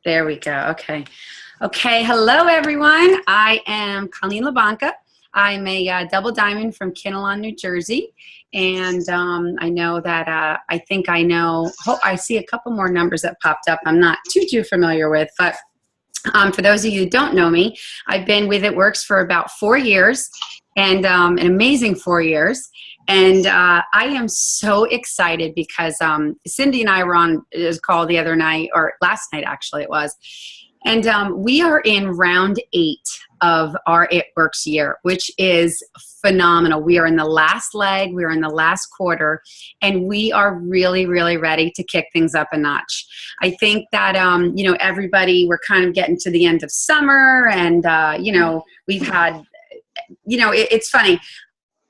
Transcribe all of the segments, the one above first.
There we go. Okay. Okay. Hello, everyone. I am Colleen LaBanca. I'm a double diamond from Kinnelon, New Jersey. And I know that I think I know, I see a couple more numbers that popped up I'm not too familiar with. But for those of you who don't know me, I've been with It Works for about 4 years, and an amazing 4 years. And I am so excited because Cindy and I were on this call the other night, or last night actually it was. And we are in round 8 of our It Works year, which is phenomenal. We are in the last leg, we are in the last quarter, and we are really ready to kick things up a notch. I think that, everybody, we're kind of getting to the end of summer, and, we've had, it's funny.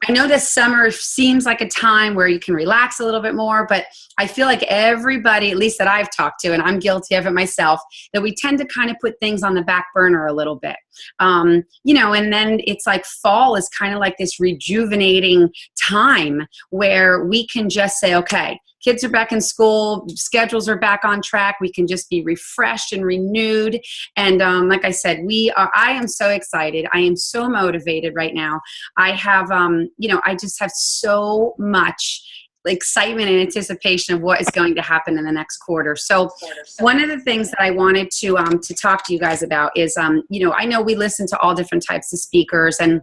I know this summer seems like a time where you can relax a little bit more, but I feel like everybody, at least that I've talked to, and I'm guilty of it myself, that we tend to kind of put things on the back burner a little bit. And then it's like fall is kind of like this rejuvenating time where we can just say, okay, kids are back in school, schedules are back on track. We can just be refreshed and renewed. And like I said, I am so excited. I am so motivated right now. I have, I just have so much excitement and anticipation of what is going to happen in the next quarter. So one of the things that I wanted to talk to you guys about is, I know we listen to all different types of speakers and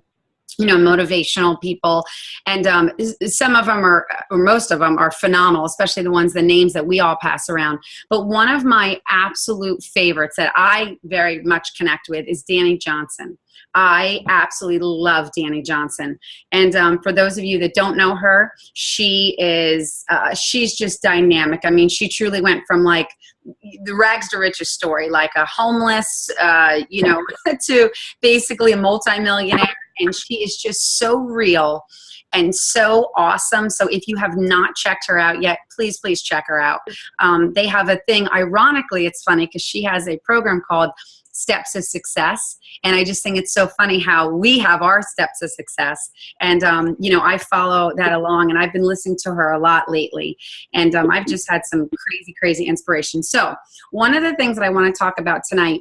motivational people. And some of them or most of them are phenomenal, especially the names that we all pass around. But one of my absolute favorites that I very much connect with is Dani Johnson. I absolutely love Dani Johnson. And for those of you that don't know her, she's just dynamic. I mean, she truly went from like the rags to riches story, like a homeless, to basically a multimillionaire. And she is just so real and so awesome. So if you have not checked her out yet, please check her out. They have a thing, ironically, it's funny because she has a program called Steps of Success. And I just think it's so funny how we have our Steps of Success. And, I follow that along, and I've been listening to her a lot lately. And I've just had some crazy inspiration. So one of the things that I want to talk about tonight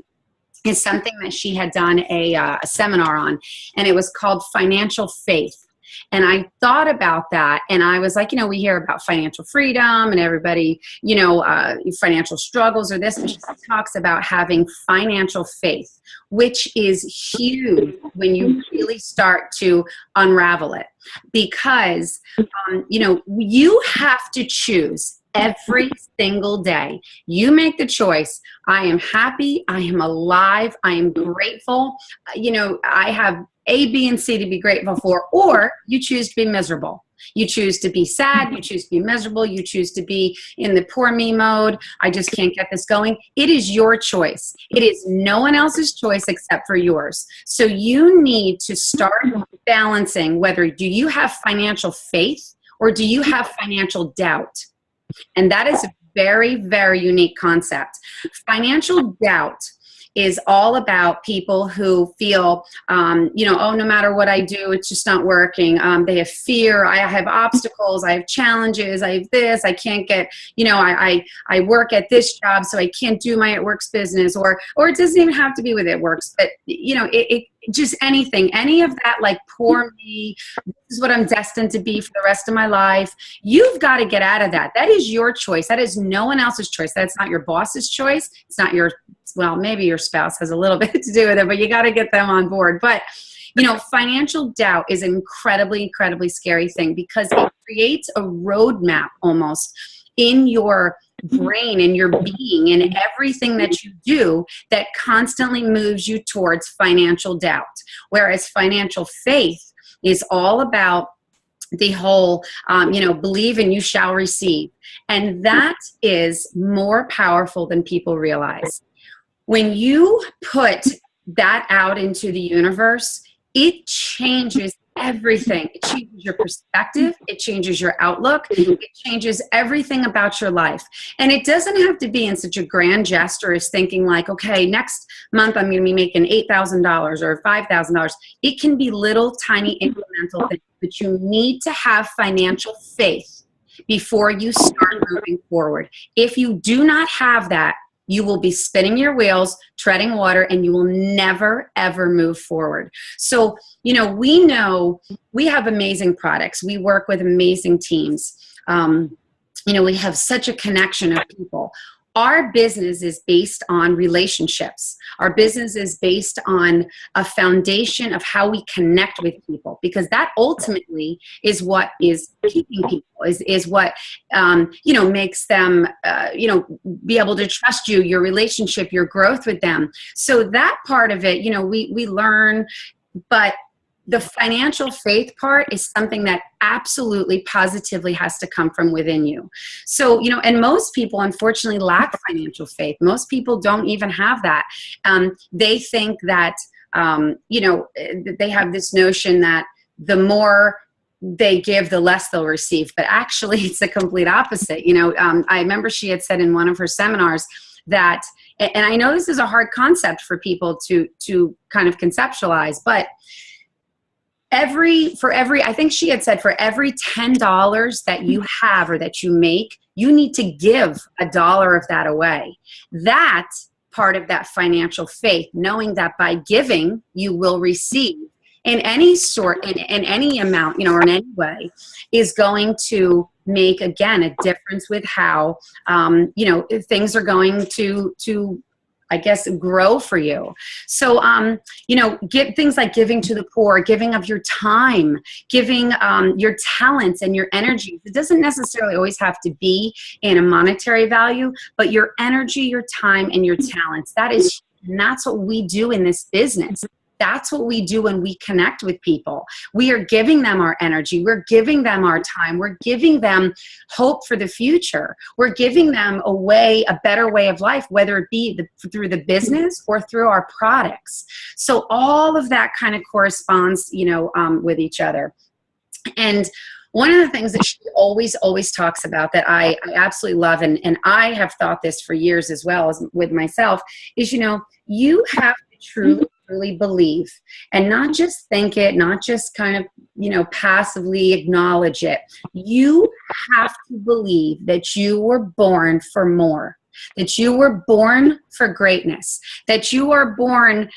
is something that she had done a seminar on, and it was called Financial Faith. And I thought about that, and I was like, we hear about financial freedom and everybody, financial struggles or this, but she talks about having financial faith, which is huge when you really start to unravel it, because, you have to choose every single day. You make the choice. I am happy. I am alive. I am grateful. I have A, B, and C to be grateful for, or you choose to be miserable. You choose to be sad. You choose to be miserable. You choose to be in the poor me mode. I just can't get this going. It is your choice. It is no one else's choice except for yours. So you need to start balancing whether do you have financial faith or do you have financial doubt? And that is a very unique concept. Financial doubt is all about people who feel, no matter what I do, it's just not working. They have fear. I have obstacles. I have challenges. I have this. I can't get, I work at this job, so I can't do my It Works business, or it doesn't even have to be with It Works, but it just anything, any of that, like poor me, this is what I'm destined to be for the rest of my life. You've got to get out of that. That is your choice. That is no one else's choice. That's not your boss's choice. It's not well, maybe your spouse has a little bit to do with it, but you got to get them on board. But, financial doubt is an incredibly scary thing, because it creates a roadmap almost in your brain and your being and everything that you do that constantly moves you towards financial doubt. Whereas financial faith is all about the whole, believe and you shall receive. And that is more powerful than people realize. When you put that out into the universe, it changes everything. It changes your perspective. It changes your outlook. It changes everything about your life. And it doesn't have to be in such a grand gesture as thinking like, okay, next month I'm going to be making $8,000 or $5,000. It can be little tiny incremental things, but you need to have financial faith before you start moving forward. If you do not have that, you will be spinning your wheels, treading water, and you will never, ever move forward. So, we know we have amazing products. We work with amazing teams. We have such a connection of people. Our business is based on relationships. Our business is based on a foundation of how we connect with people, because that ultimately is what is keeping people, is what, makes them, be able to trust you, your relationship, your growth with them. So that part of it, we learn, but the financial faith part is something that absolutely positively has to come from within you. So, and most people unfortunately lack financial faith. Most people don't even have that. They think that, they have this notion that the more they give, the less they'll receive. But actually it's the complete opposite. I remember she had said in one of her seminars that, and I know this is a hard concept for people to kind of conceptualize, but I think she had said, for every $10 that you have or that you make, you need to give $1 of that away. That part of that financial faith, knowing that by giving, you will receive in any sort, in any amount, or in any way, is going to make, again, a difference with how, things are going to I guess, grow for you. So, get things like giving to the poor, giving of your time, giving your talents and your energy. It doesn't necessarily always have to be in a monetary value, but your energy, your time, and your talents. And that's what we do in this business. That's what we do when we connect with people. We are giving them our energy. We're giving them our time. We're giving them hope for the future. We're giving them a better way of life, whether it be through the business or through our products. So all of that kind of corresponds, with each other. And one of the things that she always talks about that I absolutely love, and I have thought this for years as well as with myself, is, you have to truly believe, and not just think it, not just kind of, passively acknowledge it. You have to believe that you were born for more, that you were born for greatness, that you are born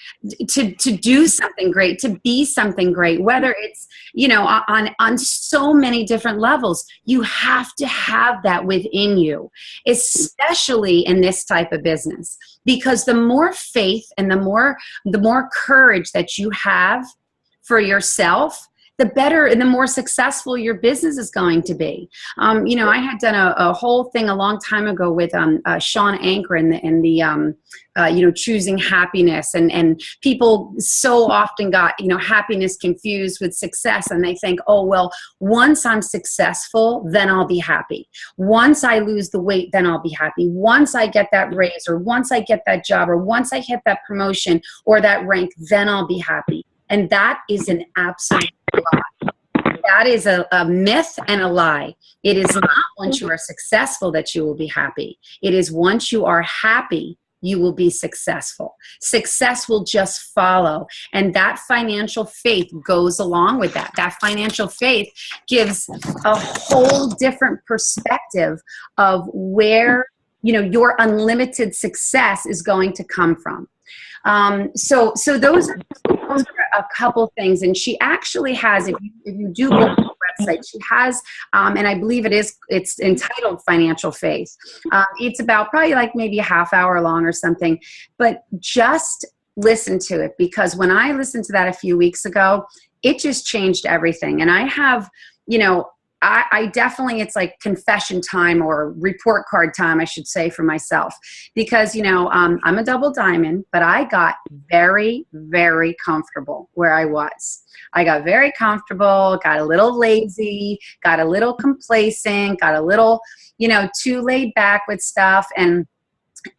to do something great, to be something great, whether it's, on so many different levels. You have to have that within you, especially in this type of business, because the more faith and the more courage that you have for yourself, the better and the more successful your business is going to be. I had done a whole thing a long time ago with Sean Anker and the choosing happiness, and people so often got happiness confused with success, and they think, oh well, once I'm successful, then I'll be happy. Once I lose the weight, then I'll be happy. Once I get that raise, or once I get that job, or once I hit that promotion or that rank, then I'll be happy. And that is an absolute lie. That is a myth and a lie. It is not once you are successful that you will be happy. It is once you are happy, you will be successful. Success will just follow. And that financial faith goes along with that. That financial faith gives a whole different perspective of where, your unlimited success is going to come from. So those are a couple things. And she actually has, if you do go to the website, she has, and I believe it's entitled Financial Faith. It's about probably like maybe a half hour long or something, but just listen to it, because when I listened to that a few weeks ago, it just changed everything. And I have, I definitely, it's like confession time, or report card time, I should say, for myself, because, I'm a double diamond, but I got very, very comfortable where I was. I got very comfortable, got a little lazy, got a little complacent, got a little, too laid back with stuff. And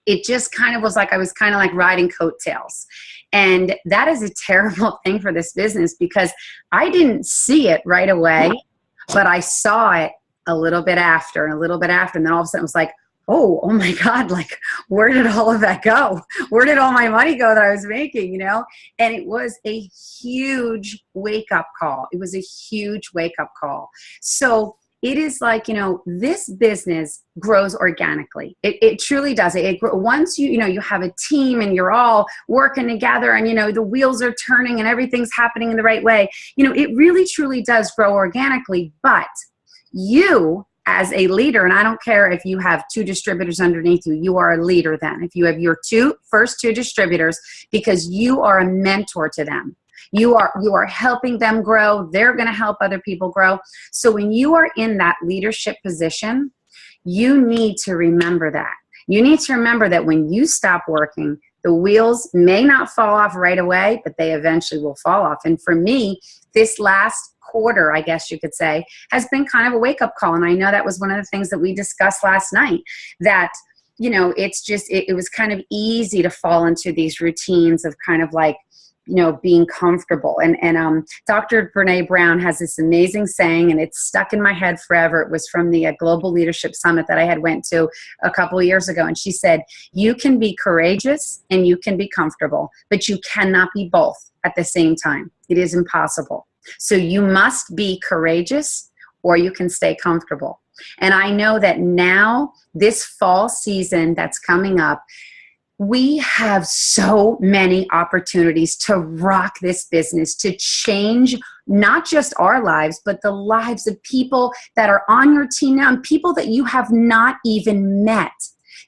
it just kind of was like, I was kind of like riding coattails. And that is a terrible thing for this business, because I didn't see it right away. But I saw it a little bit after, and then all of a sudden it was like, oh my God, like, where did all of that go? Where did all my money go that I was making, And it was a huge wake-up call. So it is like, this business grows organically. It truly does. Once you have a team and you're all working together and, the wheels are turning and everything's happening in the right way, it really truly does grow organically. But you as a leader, and I don't care if you have 2 distributors underneath you, you are a leader then. If you have your first two distributors, because you are a mentor to them. You are helping them grow. They're going to help other people grow. So when you are in that leadership position, you need to remember that. You need to remember that when you stop working, the wheels may not fall off right away, but they eventually will fall off. And for me, this last quarter, I guess you could say, has been kind of a wake-up call. And I know that was one of the things that we discussed last night, that, it's just, it was kind of easy to fall into these routines of kind of like, being comfortable. And Dr. Brene Brown has this amazing saying, and it's stuck in my head forever. It was from the Global Leadership Summit that I had went to a couple of years ago. And she said, you can be courageous and you can be comfortable, but you cannot be both at the same time. It is impossible. So you must be courageous or you can stay comfortable. And I know that now, this fall season that's coming up, we have so many opportunities to rock this business, to change not just our lives, but the lives of people that are on your team now and people that you have not even met.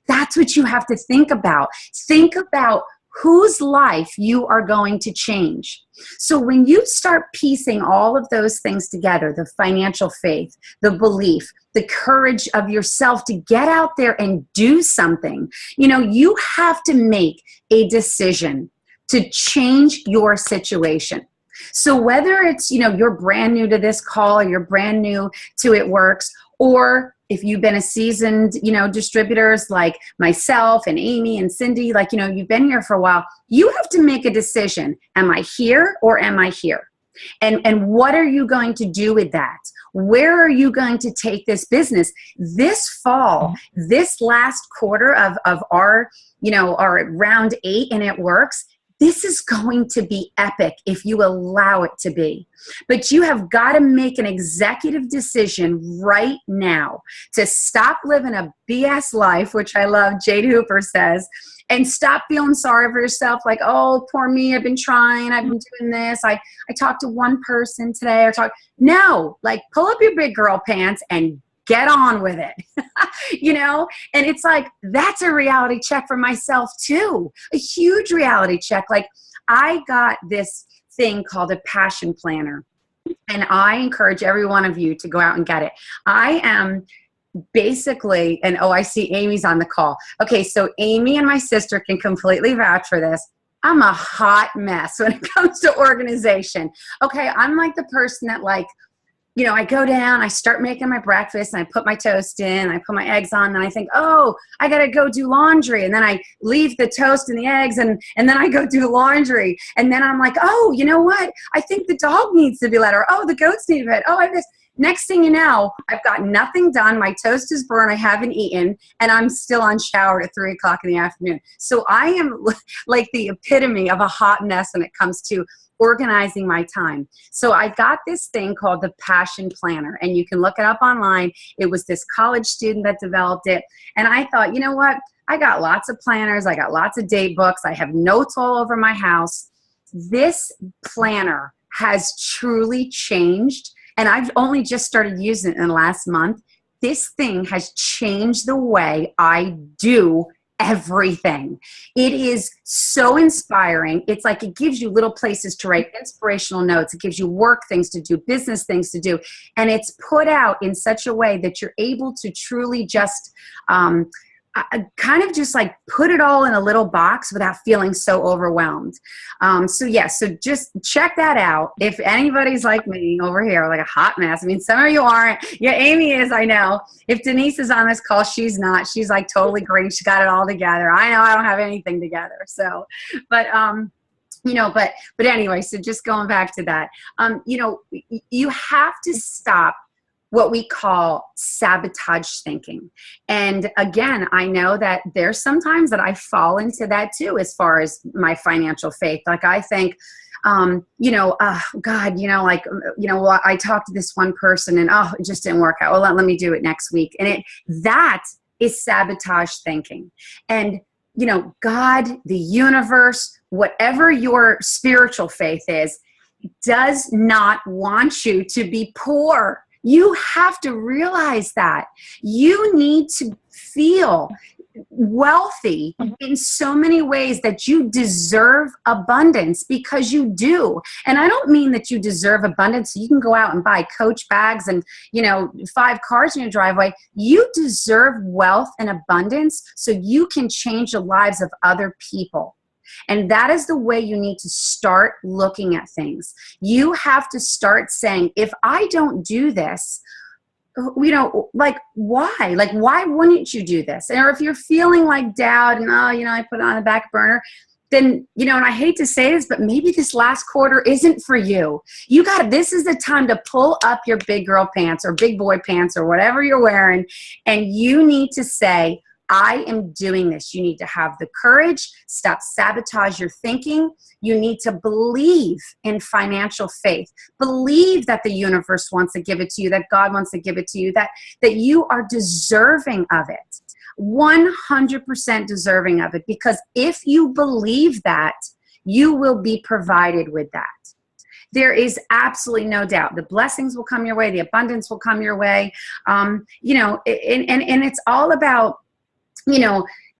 That's what you have to think about. Think about whose life you are going to change. So when you start piecing all of those things together, the financial faith, the belief, the courage of yourself to get out there and do something, you have to make a decision to change your situation. So whether it's, you're brand new to this call or you're brand new to It Works, or if you've been a seasoned, distributors like myself and Amy and Cindy, you've been here for a while, you have to make a decision. Am I here or am I here? And what are you going to do with that? Where are you going to take this business? This fall, this last quarter of our round 8 and It Works, this is going to be epic if you allow it to be. But you have got to make an executive decision right now to stop living a BS life, which I love, Jade Hooper says, and stop feeling sorry for yourself like, oh, poor me, I've been trying, I've been doing this. I talked to one person today. No, pull up your big girl pants and get on with it, and it's like, that's a reality check for myself too, a huge reality check. I got this thing called a passion planner, and I encourage every one of you to go out and get it. I am basically, and I see Amy's on the call. Okay, so Amy and my sister can completely vouch for this. I'm a hot mess when it comes to organization. Okay, I'm like the person that I go down, I start making my breakfast, and I put my toast in, I put my eggs on, and I think, oh, I got to go do laundry. And then I leave the toast and the eggs, and then I go do laundry. And then I'm like, oh, you know what? I think the dog needs to be let, or, oh, the goats need to be fed. Oh, I have this. Next thing you know, I've got nothing done. My toast is burned. I haven't eaten, and I'm still unshowered at 3 o'clock in the afternoon. So I am like the epitome of a hot mess when it comes to organizing my time. So I got this thing called the Passion Planner, and you can look it up online. It was this college student that developed it. And I thought, you know what? I got lots of planners. I got lots of date books. I have notes all over my house. This planner has truly changed. And I've only just started using it in the last month. This thing has changed the way I do everything. It is so inspiring. It's like it gives you little places to write inspirational notes. It gives you work things to do, business things to do. And it's put out in such a way that you're able to truly just kind of just put it all in a little box without feeling so overwhelmed. So just check that out. If anybody's like me over here, like a hot mess. I mean, some of you aren't. Yeah, Amy is, I know. If Denise is on this call, she's not. She's totally great. She's got it all together. I know I don't have anything together. So, but anyway, so just going back to that, you have to stop what we call sabotage thinking. And again, I know that there's sometimes that I fall into that too, as far as my financial faith. I think, God, well, I talked to this one person and, oh, it just didn't work out. Well, let me do it next week. And that is sabotage thinking. And, God, the universe, whatever your spiritual faith is, does not want you to be poor. You have to realize that. You need to feel wealthy in so many ways that you deserve abundance, because you do. And I don't mean that you deserve abundance so you can go out and buy Coach bags and 5 cars in your driveway. You deserve wealth and abundance so you can change the lives of other people. And that is the way you need to start looking at things. You have to start saying, if I don't do this, why? Why wouldn't you do this? Or if you're feeling like doubt and, I put it on the back burner, then, and I hate to say this, but maybe this last quarter isn't for you. This is the time to pull up your big girl pants or big boy pants or whatever you're wearing. And you need to say, I am doing this. You need to have the courage, stop sabotage your thinking. You need to believe in financial faith. Believe that the universe wants to give it to you, that God wants to give it to you, that you are deserving of it. 100% deserving of it. Because if you believe that, you will be provided with that. There is absolutely no doubt. The blessings will come your way. The abundance will come your way. And it's all about,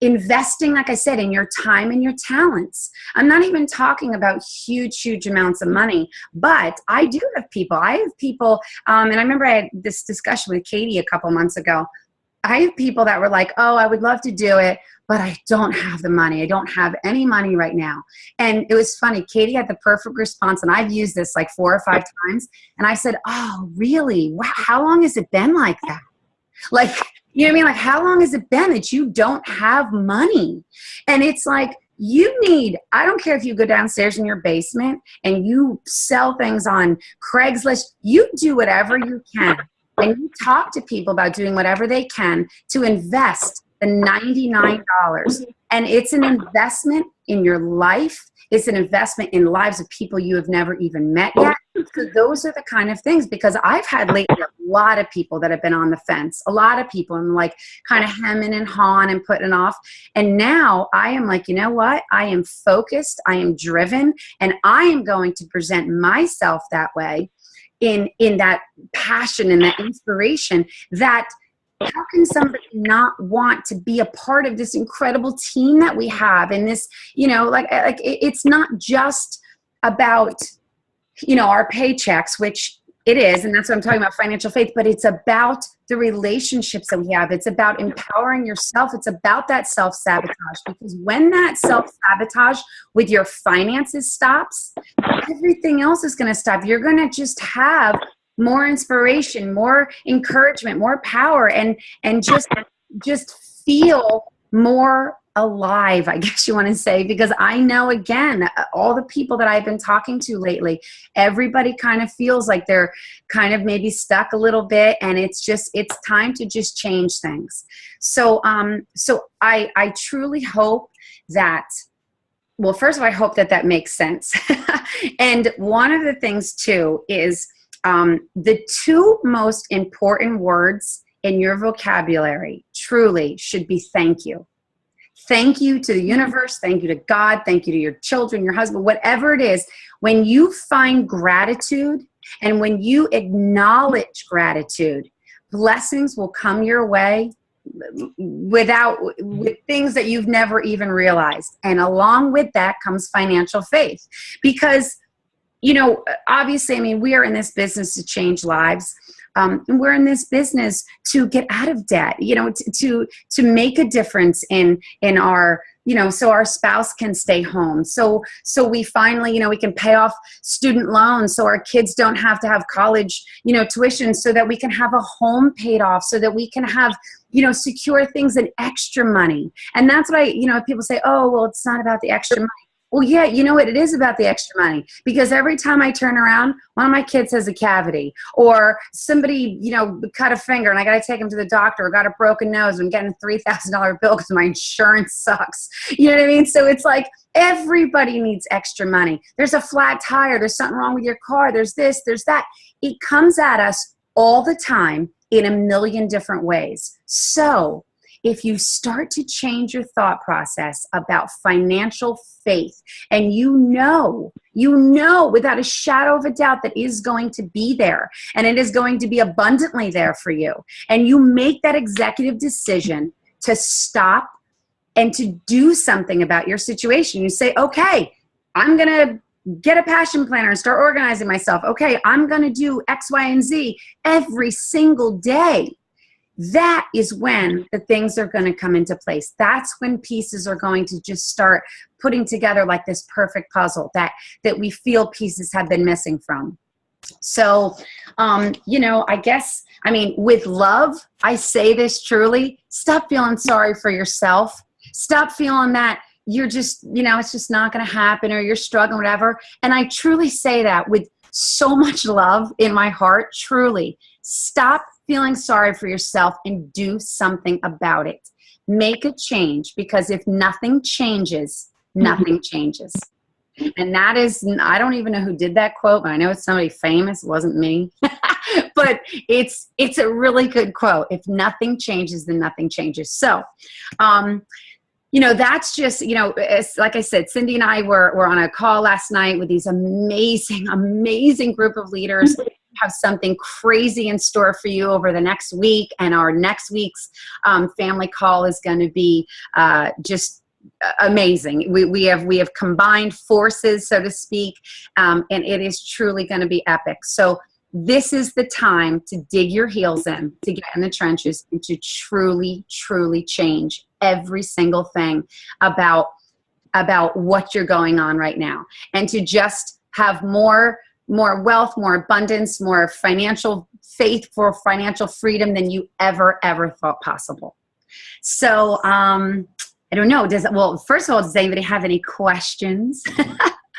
investing, like I said, in your time and your talents. I'm not even talking about huge amounts of money, but I do have people. And I remember I had this discussion with Katie a couple months ago. I have people that were like, oh, I would love to do it, but I don't have the money. I don't have any money right now. And it was funny. Katie had the perfect response, and I've used this like 4 or 5 times. And I said, oh, really? Wow, how long has it been like that? Like, you know what I mean? Like, how long has it been that you don't have money? And it's like, I don't care if you go downstairs in your basement and you sell things on Craigslist, you do whatever you can. And you talk to people about doing whatever they can to invest the $99. And it's an investment in your life. It's an investment in lives of people you have never even met yet. So those are the kind of things, because I've had lately a lot of people that have been on the fence, a lot of people, and like kind of hemming and hawing and putting off. And now I am like, you know what? I am focused, I am driven, and I am going to present myself that way in that passion and that inspiration that how can somebody not want to be a part of this incredible team that we have? And this, it's not just about, our paychecks, which it is, and that's what I'm talking about, financial faith, but it's about the relationships that we have. It's about empowering yourself. It's about that self-sabotage, because when that self-sabotage with your finances stops, everything else is going to stop. You're going to just have more inspiration, more encouragement, more power, and just feel more alive, I guess you want to say, because I know, again, all the people that I've been talking to lately, everybody kind of feels like they're kind of maybe stuck a little bit, and it's time to just change things. So I truly hope that, well, first of all, I hope that makes sense. And one of the things too is the 2 most important words in your vocabulary truly should be thank you. Thank you to the universe. Thank you to God. Thank you to your children, your husband, whatever it is. When you find gratitude and when you acknowledge gratitude, blessings will come your way with things that you've never even realized. And along with that comes financial faith, because obviously, we are in this business to change lives. And we're in this business to get out of debt, to make a difference in our, so our spouse can stay home. So we finally, we can pay off student loans so our kids don't have to have college, tuition, so that we can have a home paid off, so that we can have, secure things and extra money. And that's what people say, oh, well, it's not about the extra money. Well, yeah, you know what? It is about the extra money, because every time I turn around, one of my kids has a cavity, or somebody, you know, cut a finger and I got to take him to the doctor, or got a broken nose and I'm getting a $3,000 bill because my insurance sucks. You know what I mean? So it's like everybody needs extra money. There's a flat tire. There's something wrong with your car. There's this, there's that. It comes at us all the time in a million different ways. So if you start to change your thought process about financial faith, and you know without a shadow of a doubt that is going to be there, and it is going to be abundantly there for you, and you make that executive decision to stop and to do something about your situation. You say, okay, I'm going to get a passion planner and start organizing myself. Okay, I'm going to do X, Y, and Z every single day. That is when the things are going to come into place. That's when pieces are going to just start putting together like this perfect puzzle that we feel pieces have been missing from. So, you know, I guess, I mean, with love, I say this truly, stop feeling sorry for yourself. Stop feeling that you're just, you know, it's just not going to happen, or you're struggling, whatever. And I truly say that with so much love in my heart, truly. Stop feeling sorry for yourself and do something about it. Make a change, because if nothing changes, nothing changes. And that is, I don't even know who did that quote, but I know it's somebody famous. It wasn't me. But it's a really good quote. If nothing changes, then nothing changes. So, you know, that's just, you know, like I said, Cindy and I were on a call last night with these amazing, amazing group of leaders. Have something crazy in store for you over the next week, and our next week's family call is going to be just amazing. We have combined forces, so to speak, and it is truly going to be epic. So this is the time to dig your heels in, to get in the trenches, and to truly, truly change every single thing about what you're going on right now, and to just have more wealth, more abundance, more financial faith, for financial freedom than you ever thought possible. So I don't know. Well, first of all, does anybody have any questions? I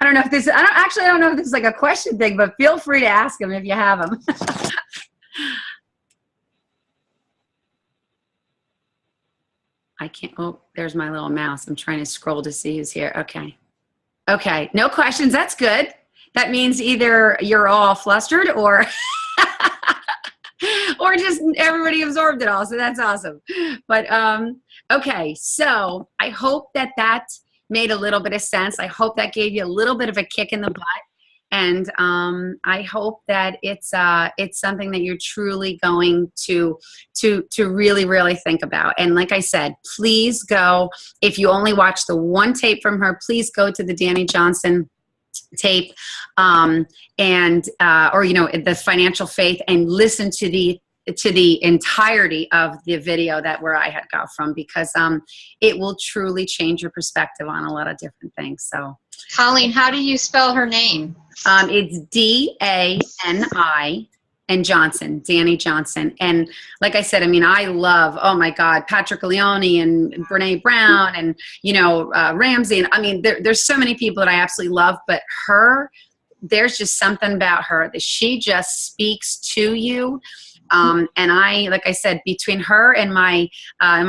don't know if this, I don't know if this is like a question thing, but feel free to ask them if you have them. I can't, oh, there's my little mouse. I'm trying to scroll to see who's here. Okay. Okay. No questions. That's good. That means either you're all flustered or or just everybody absorbed it all. So that's awesome. But okay, so I hope that made a little bit of sense. I hope that gave you a little bit of a kick in the butt. And I hope that it's something that you're truly going to really, really think about. And like I said, please go, if you only watch the one tape from her, please go to the Dani Johnson tape or you know, the Financial Faith, and listen to the entirety of the video where I had got from, because it will truly change your perspective on a lot of different things. So Colleen, how do you spell her name? It's D-A-N-I and Johnson, Dani Johnson. And like I said, I mean, I love, oh my God, Patrick Leone and Brene Brown and, you know, Ramsey. And I mean, there's so many people that I absolutely love, but there's just something about her that she just speaks to you. And like I said, between her and my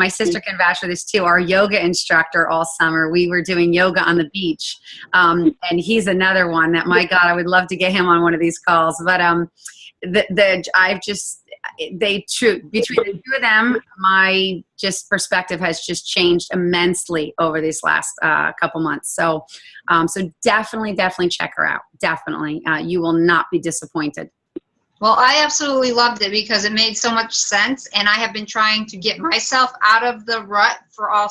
sister can vouch for this too, our yoga instructor all summer, we were doing yoga on the beach. And he's another one that, my God, I would love to get him on one of these calls. But, between the two of them, my perspective has just changed immensely over these last couple months. So, so definitely check her out. Definitely. You will not be disappointed. Well, I absolutely loved it because it made so much sense, and I have been trying to get myself out of the rut for a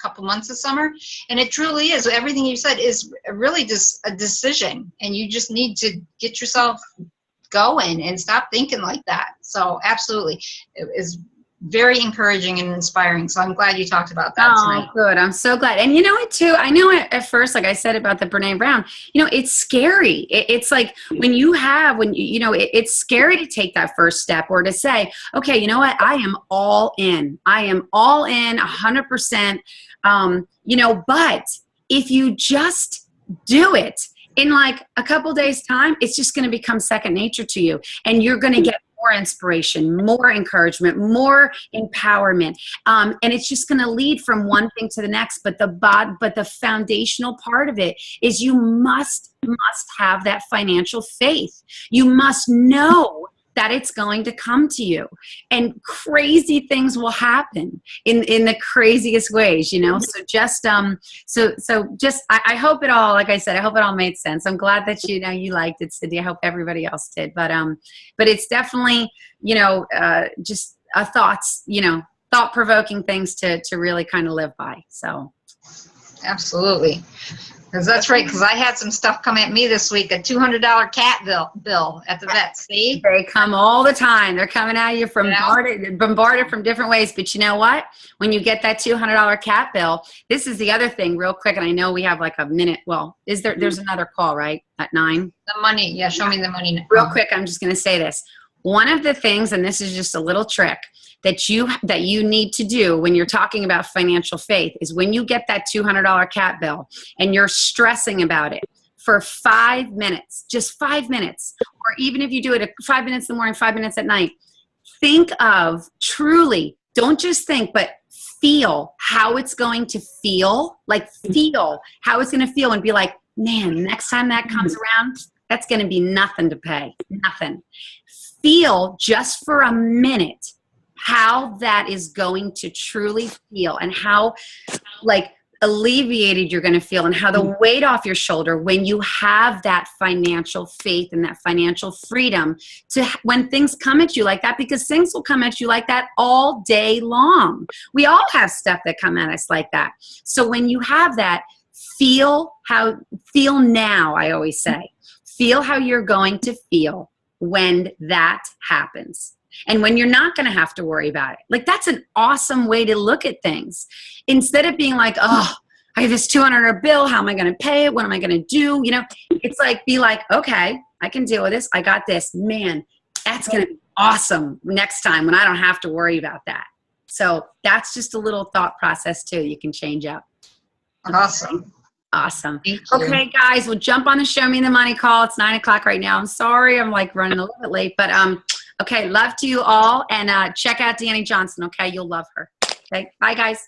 couple months of summer, and it truly is. Everything you said is really just a decision, and you just need to get yourself going and stop thinking like that. So absolutely, it is very encouraging and inspiring. So I'm glad you talked about that tonight. Good. I'm so glad. And you know what, too? I know at first, like I said about the Brene Brown, you know, it's scary. It's like it's scary to take that first step, or to say, okay, you know what? I am all in. I am all in 100%. You know, but if you just do it in like a couple days time, it's just going to become second nature to you, and you're going to get more inspiration, more encouragement, more empowerment, and it's just going to lead from one thing to the next. But the foundational part of it is you must have that financial faith. You must know that it's going to come to you, and crazy things will happen in the craziest ways, you know? So just, I hope it all, like I said, I hope it all made sense. I'm glad that, you know, you liked it, Cindy. I hope everybody else did, but it's definitely, you know, just thoughts, you know, thought-provoking things to really kind of live by. So. Absolutely. Because that's right, because I had some stuff come at me this week, a $200 cat bill at the vet. See? They come all the time. They're coming at you from bombarded from different ways. But you know what? When you get that $200 cat bill, this is the other thing real quick, and I know we have like a minute. Well, there's another call, right, at 9? The money. Yeah, show me the money. Real quick, I'm just going to say this. One of the things, and this is just a little trick, that you need to do when you're talking about financial faith is when you get that $200 cat bill and you're stressing about it for 5 minutes, just 5 minutes, or even if you do it 5 minutes in the morning, 5 minutes at night, think of truly, don't just think, but feel how it's going to feel, like feel how it's going to feel and be like, man, next time that comes around, that's going to be nothing to pay, nothing. Feel just for a minute how that is going to truly feel and how like alleviated you're going to feel and how the weight off your shoulder when you have that financial faith and that financial freedom to when things come at you like that, because things will come at you like that all day long. We all have stuff that come at us like that. So when you have that, feel now, I always say, feel how you're going to feel when that happens. And when you're not going to have to worry about it. Like, that's an awesome way to look at things. Instead of being like, oh, I have this $200 bill. How am I going to pay it? What am I going to do? You know, it's like, be like, okay, I can deal with this. I got this. Man, that's going to be awesome next time when I don't have to worry about that. So that's just a little thought process too. You can change up. Awesome. Awesome. Okay, guys, we'll jump on the Show Me the Money call. It's 9 o'clock right now. I'm sorry. I'm like running a little bit late, but okay, love to you all, and check out Danny Johnson, okay? You'll love her. Okay, bye, guys.